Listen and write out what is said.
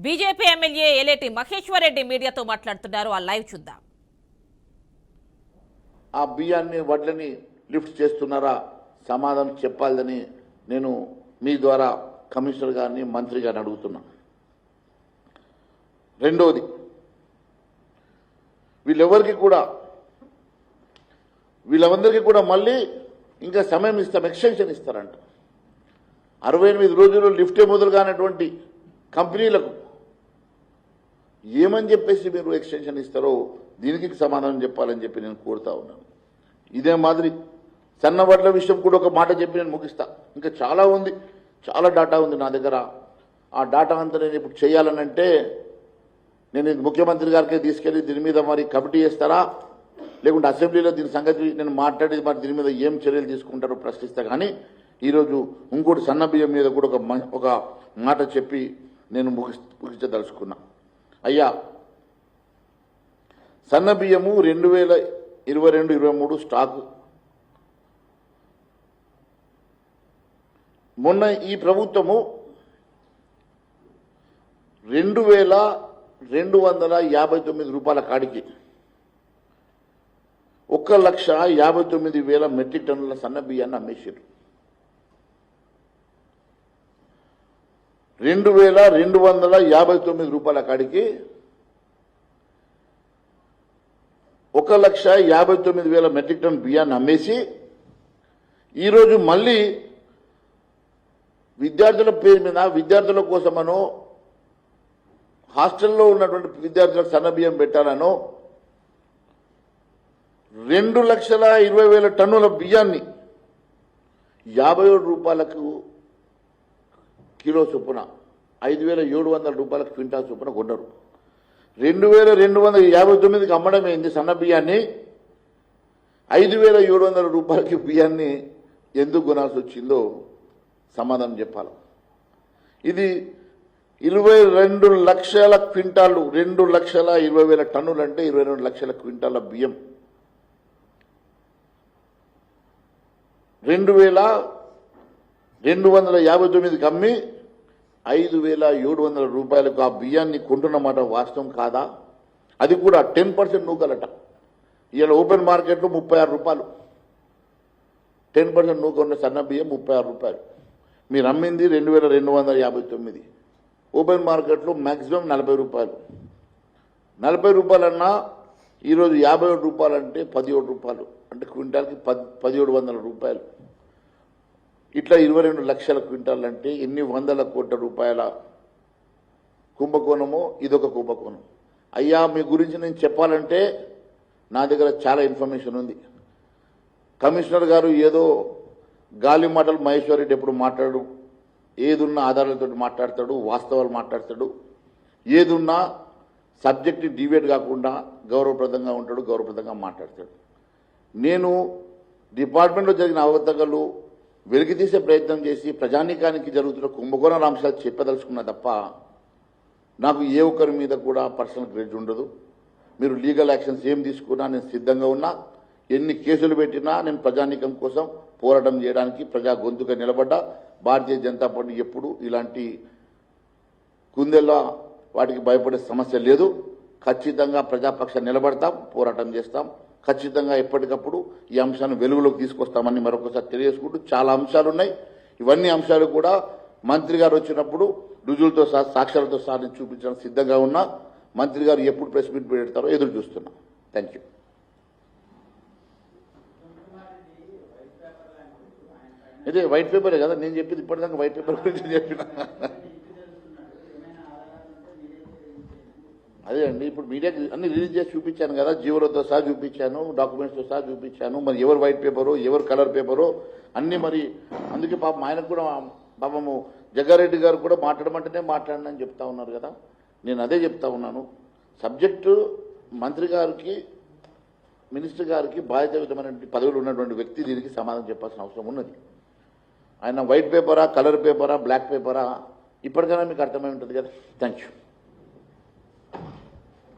BJP MLA Yeleti Maheshwar Reddy మీడియాతో మాట్లాడుతున్నారు. ఆ లైవ్ చూద్దాం. ఆ బియ్యాన్ని వడ్లని లిఫ్ట్ చేస్తున్నారా సమాధానం చెప్పాలని నేను మీ ద్వారా కమిషనర్ గారిని మంత్రి గారిని అడుగుతున్నా. రెండోది, వీళ్ళందరికీ కూడా మళ్ళీ ఇంకా సమయం ఇస్తాం, ఎక్స్టెన్షన్ ఇస్తారంట. 68 రోజులు లిఫ్టే మొదలు కానటువంటి కంపెనీలకు ఏమని చెప్పేసి మీరు ఎక్స్టెన్షన్ ఇస్తారో దీనికి సమాధానం చెప్పాలని చెప్పి నేను కోరుతా ఉన్నాను. ఇదే మాదిరి సన్నవడ్ల విషయం కూడా ఒక మాట చెప్పి నేను ముగిస్తా. ఇంకా చాలా ఉంది, చాలా డాటా ఉంది నా దగ్గర. ఆ డాటా అంతా నేను ఇప్పుడు చేయాలనంటే నేను ముఖ్యమంత్రి గారికి తీసుకెళ్లి దీని మీద మరి కమిటీ చేస్తారా, లేకుంటే అసెంబ్లీలో దీని సంగతి నేను మాట్లాడి మరి దీని మీద ఏం చర్యలు తీసుకుంటారో ప్రశ్నిస్తా. కానీ ఈరోజు ఇంకోటి సన్న బియ్యం మీద కూడా ఒక మాట చెప్పి నేను ముగించదలుచుకున్నా. అయ్యా, సన్న బియ్యము 2022-23 స్టాకు మొన్న ఈ ప్రభుత్వము 2259 రూపాయల కాడికి 1,59,000 మెట్రిక్ టన్నుల సన్న బియ్యాన్ని అమ్మేసారు. 2259 రూపాయల కాడికి 1,59,000 మెట్రిక్ టన్ బియ్యాన్ని అమ్మేసి ఈరోజు మళ్ళీ విద్యార్థుల పేరు మీద విద్యార్థుల కోసమనో హాస్టల్లో ఉన్నటువంటి విద్యార్థులకు సన్న బియ్యం పెట్టాలనో 2,20,000 టన్నుల బియ్యాన్ని 57 రూపాయలకు కిలో చొప్పున 5,700 రూపాయలకు క్వింటాల్ చొప్పున కొన్నారు. 2,259కి అమ్మడమైంది సన్న బియ్యాన్ని. 5,700 రూపాయలకి బియ్యాన్ని ఎందుకు కొనాల్సి వచ్చిందో సమాధానం చెప్పాలి. ఇది 22 లక్షల క్వింటాలు, 2,20,000 టన్నులు అంటే 22 లక్షల క్వింటాల బియ్యం 2,259కి అమ్మి 5,700 రూపాయలకు ఆ బియ్యాన్ని కొంటున్నమాట వాస్తవం కాదా? అది కూడా 10% నూకలట. ఇవాళ ఓపెన్ మార్కెట్లో 36 రూపాయలు, 10% నూక ఉన్న సన్న బియ్యం 36 రూపాయలు. మీరు అమ్మింది 2,259. ఓపెన్ మార్కెట్లో మ్యాక్సిమం 40 రూపాయలు. 40 రూపాయలన్నా ఈరోజు 57 రూపాయలు అంటే 17 రూపాయలు, అంటే క్వింటాల్కి 1,700 రూపాయలు. ఇట్లా 22 లక్షల క్వింటాల్ అంటే ఎన్ని వందల కోట్ల రూపాయల కుంభకోణమో ఇదొక కుంభకోణం. అయ్యా, మీ గురించి నేను చెప్పాలంటే నా దగ్గర చాలా ఇన్ఫర్మేషన్ ఉంది. కమిషనర్ గారు ఏదో గాలి మాటలు మహేశ్వర్ రెడ్డి ఎప్పుడు మాట్లాడు, ఏదున్నా ఆధారాలతో మాట్లాడతాడు, వాస్తవాలు మాట్లాడతాడు, ఏదున్నా సబ్జెక్ట్ డివేట్ కాకుండా గౌరవప్రదంగా ఉంటాడు, గౌరవప్రదంగా మాట్లాడతాడు. నేను డిపార్ట్మెంట్లో జరిగిన అవకతవకలు వెలికితీసే ప్రయత్నం చేసి ప్రజానీకానికి జరుగుతున్న కుంభకోణాల అంశాలు చెప్పదలుచుకున్నా తప్ప నాకు ఏ ఒక్కరి మీద కూడా పర్సనల్ గ్రేజ్ ఉండదు. మీరు లీగల్ యాక్షన్స్ ఏం తీసుకున్నా నేను సిద్ధంగా ఉన్నా. ఎన్ని కేసులు పెట్టినా నేను ప్రజానీకం కోసం పోరాటం చేయడానికి ప్రజా గొంతుగా నిలబడ్డా. భారతీయ జనతా పార్టీ ఎప్పుడు ఇలాంటి కుందెల్లా వాటికి భయపడే సమస్య లేదు. ఖచ్చితంగా ప్రజాపక్ష నిలబడతాం, పోరాటం చేస్తాం. ఖచ్చితంగా ఎప్పటికప్పుడు ఈ అంశాన్ని వెలుగులోకి తీసుకొస్తామని మరొకసారి తెలియజేసుకుంటూ, చాలా అంశాలు ఉన్నాయి. ఇవన్నీ అంశాలు కూడా మంత్రి గారు వచ్చినప్పుడు రుజువులతో సహా సాక్ష్యాలతో సహా నేను చూపించడానికి సిద్ధంగా ఉన్నా. మంత్రి గారు ఎప్పుడు ప్రెస్ మీట్ పెడతారో ఎదురు చూస్తున్నా. Thank you. ఇదే వైట్ పేపరే కదా నేను చెప్పింది, ఇప్పటిదాకా వైట్ పేపర్ గురించి చెప్పిన. అదే అండి, ఇప్పుడు మీడియాకి అన్ని రిలీజ్ చేసి చూపించాను కదా, జీవోలతో సహా చూపించాను, డాక్యుమెంట్స్తో సహా చూపించాను. మరి ఎవరు వైట్ పేపరో ఎవరు కలర్ పేపరో అన్నీ మరి. అందుకే పాపం ఆయనకు కూడా పాపము జగ్గారెడ్డి గారు కూడా మాట్లాడమంటేనే మాట్లాడినని చెప్తా ఉన్నారు కదా. నేను అదే చెప్తా ఉన్నాను. సబ్జెక్టు మంత్రి గారికి, మినిస్టర్ గారికి బాధ్యతయుతమైన పదవులు ఉన్నటువంటి వ్యక్తి దీనికి సమాధానం చెప్పాల్సిన అవసరం ఉన్నది. ఆయన వైట్ పేపరా, కలర్ పేపరా, బ్లాక్ పేపరా ఇప్పటికైనా మీకు అర్థమై ఉంటుంది కదా. Thank you.